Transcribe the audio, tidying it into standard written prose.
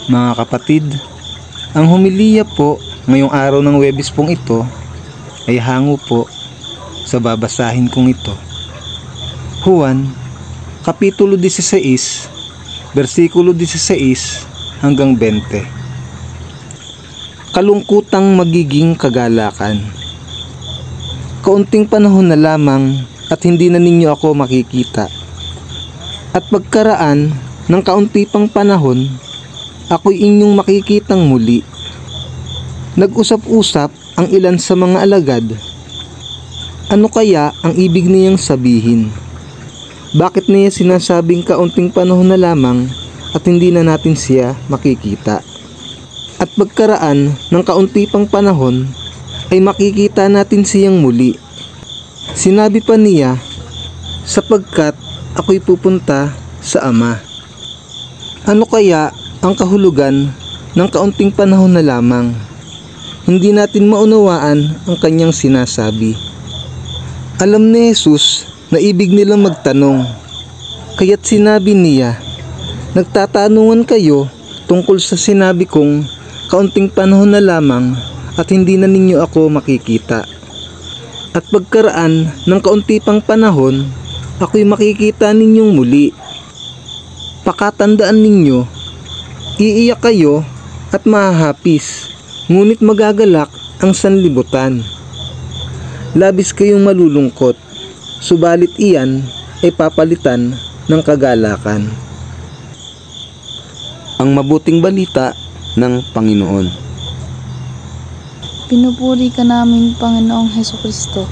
Mga kapatid, ang homilya po ngayong araw ng Huwebes pong ito ay hango po sa babasahin kong ito. Juan, Kapitulo 16, versikulo 16 hanggang 20. Kalungkutang magiging kagalakan. Kaunting panahon na lamang at hindi na ninyo ako makikita. At pagkaraan ng kaunti pang panahon, ako'y inyong makikitang muli. Nag-usap-usap ang ilan sa mga alagad. Ano kaya ang ibig niyang sabihin? Bakit niya sinasabing kaunting panahon na lamang at hindi na natin siya makikita? At pagkaraan ng kaunti pang panahon ay makikita natin siyang muli. Sinabi pa niya, sapagkat ako'y pupunta sa Ama. Ano kaya ang kahulugan ng kaunting panahon na lamang? Hindi natin maunawaan ang kanyang sinasabi. Alam ni Jesus na ibig nilang magtanong, kaya't sinabi niya, nagtatanungan kayo tungkol sa sinabi kong kaunting panahon na lamang at hindi na ninyo ako makikita. At pagkaraan ng kaunti pang panahon, ako'y makikita ninyong muli. Pakatandaan ninyo, iiyak kayo at mahahapis, ngunit magagalak ang sanlibutan. Labis kayong malulungkot, subalit iyan ay papalitan ng kagalakan. Ang mabuting balita ng Panginoon. Pinupuri ka namin, Panginoong Hesukristo.